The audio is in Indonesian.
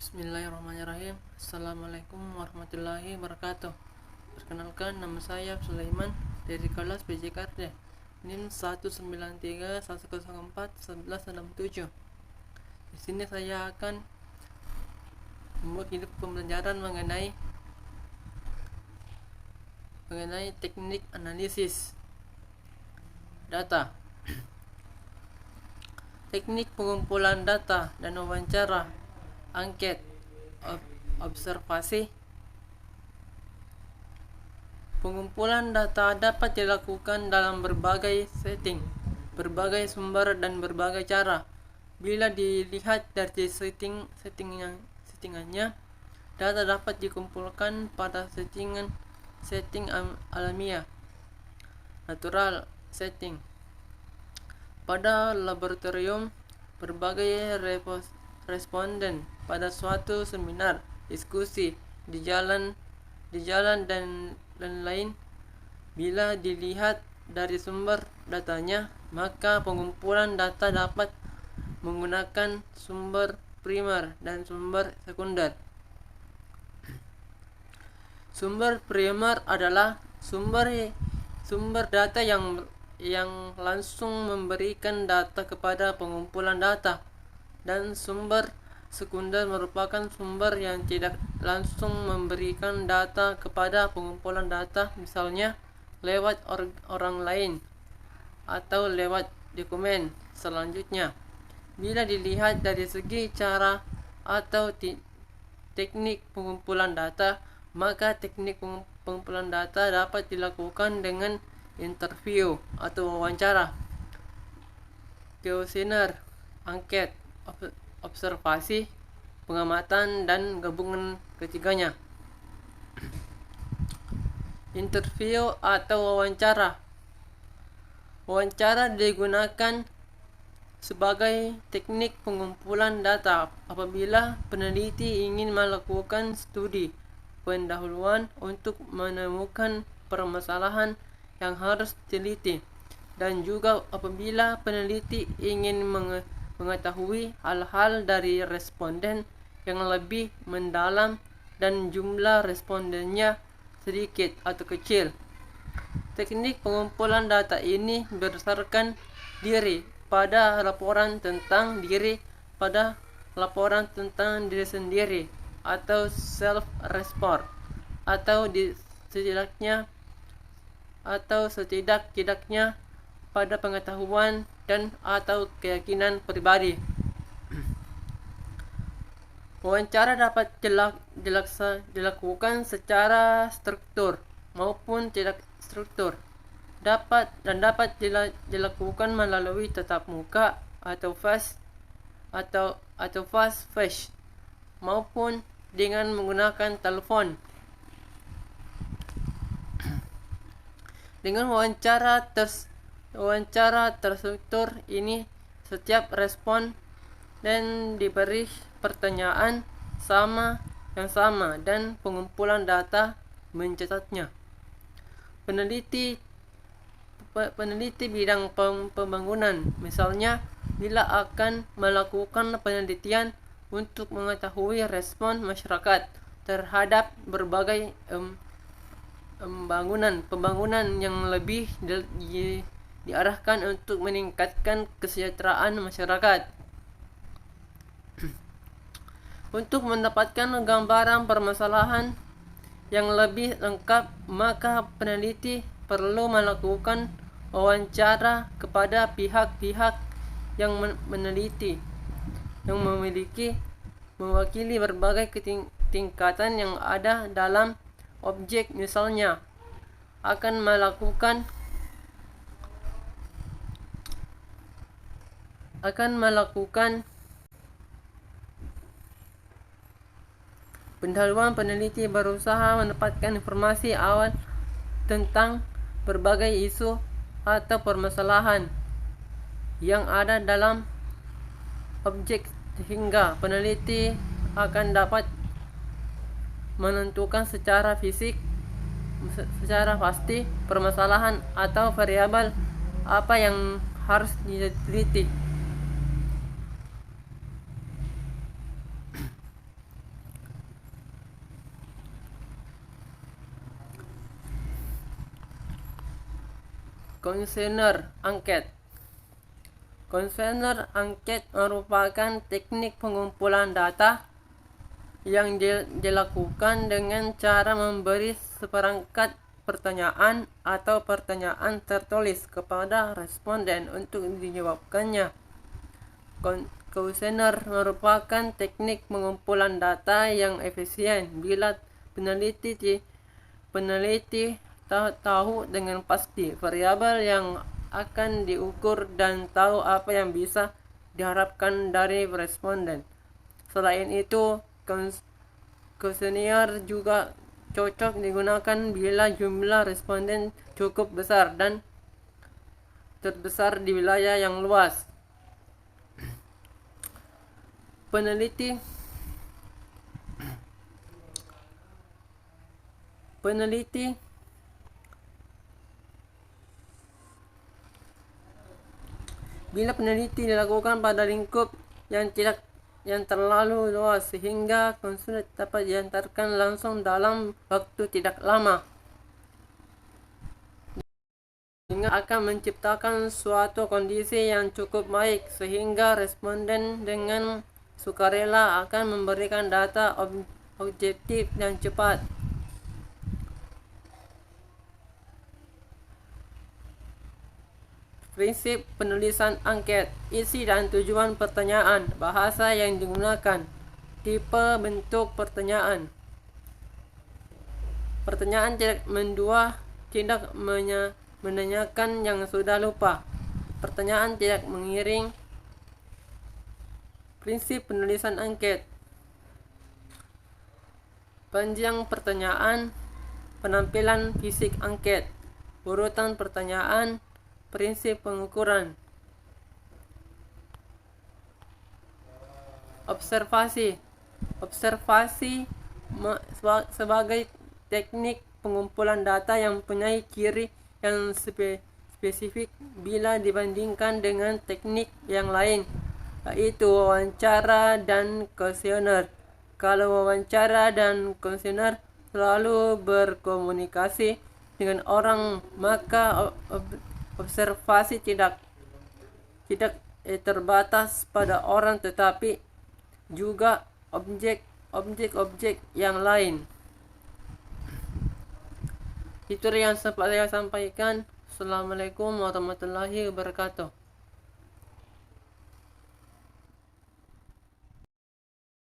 Bismillahirrahmanirrahim. Assalamualaikum warahmatullahi wabarakatuh. Perkenalkan, nama saya Sulaiman dari kelas PJKD NIM 19310411167. Di sini saya akan membuat hidup pembelajaran mengenai teknik analisis data, teknik pengumpulan data dan wawancara, angket, observasi. Pengumpulan data dapat dilakukan dalam berbagai setting, berbagai sumber, dan berbagai cara. Bila dilihat dari settingannya, data dapat dikumpulkan pada setting alamiah, natural setting. Pada laboratorium, berbagai responden pada suatu seminar, diskusi di jalan dan lain-lain. Bila dilihat dari sumber datanya, maka pengumpulan data dapat menggunakan sumber primer dan sumber sekunder. Sumber primer adalah sumber data yang langsung memberikan data kepada pengumpulan data, dan sumber sekunder merupakan sumber yang tidak langsung memberikan data kepada pengumpulan data, misalnya lewat orang lain atau lewat dokumen. Selanjutnya, bila dilihat dari segi cara atau teknik pengumpulan data, maka teknik pengumpulan data dapat dilakukan dengan interview atau wawancara, kuesioner, angket, observasi, pengamatan, dan gabungan ketiganya. Interview atau wawancara. Wawancara digunakan sebagai teknik pengumpulan data apabila peneliti ingin melakukan studi pendahuluan untuk menemukan permasalahan yang harus diteliti, dan juga apabila peneliti ingin mengetahui hal-hal dari responden yang lebih mendalam dan jumlah respondennya sedikit atau kecil. Teknik pengumpulan data ini berdasarkan diri pada laporan tentang diri sendiri atau self-report, atau setidak-tidaknya pada pengetahuan dan atau keyakinan pribadi. Wawancara dapat dilakukan secara struktur maupun tidak struktur, dapat dilakukan melalui tatap muka atau face maupun dengan menggunakan telepon. Dengan wawancara terstruktur ini, setiap respon dan diberi pertanyaan yang sama dan pengumpulan data mencatatnya. Peneliti bidang pembangunan, misalnya, bila akan melakukan penelitian untuk mengetahui respon masyarakat terhadap berbagai pembangunan yang lebih diarahkan untuk meningkatkan kesejahteraan masyarakat. Untuk mendapatkan gambaran permasalahan yang lebih lengkap, maka peneliti perlu melakukan wawancara kepada pihak-pihak yang meneliti, yang mewakili berbagai tingkatan yang ada dalam objek, misalnya akan melakukan pendahuluan. Peneliti berusaha mendapatkan informasi awal tentang berbagai isu atau permasalahan yang ada dalam objek, sehingga peneliti akan dapat menentukan secara pasti permasalahan atau variabel apa yang harus diteliti. Kuesioner angket. Kuesioner angket merupakan teknik pengumpulan data yang dilakukan dengan cara memberi seperangkat pertanyaan atau pertanyaan tertulis kepada responden untuk dijawabkannya. Kuesioner merupakan teknik pengumpulan data yang efisien bila peneliti tahu dengan pasti variabel yang akan diukur dan tahu apa yang bisa diharapkan dari responden. Selain itu, kuesioner juga cocok digunakan bila jumlah responden cukup besar dan terbesar di wilayah yang luas. Peneliti bila peneliti dilakukan pada lingkup yang terlalu luas sehingga kuesioner dapat diantarkan langsung dalam waktu tidak lama, sehingga akan menciptakan suatu kondisi yang cukup baik sehingga responden dengan sukarela akan memberikan data objektif dan cepat. Prinsip penulisan angket, isi dan tujuan pertanyaan, bahasa yang digunakan, tipe bentuk pertanyaan. Pertanyaan tidak mendua, tidak menanyakan yang sudah lupa. Pertanyaan tidak mengiring. Prinsip penulisan angket. Panjang pertanyaan, penampilan fisik angket, urutan pertanyaan, prinsip pengukuran. Observasi sebagai teknik pengumpulan data yang mempunyai ciri yang spesifik bila dibandingkan dengan teknik yang lain, yaitu wawancara dan kuesioner. Kalau wawancara dan kuesioner selalu berkomunikasi dengan orang, maka observasi tidak terbatas pada orang tetapi juga objek-objek yang lain. Itu yang sempat saya sampaikan. Assalamualaikum warahmatullahi wabarakatuh.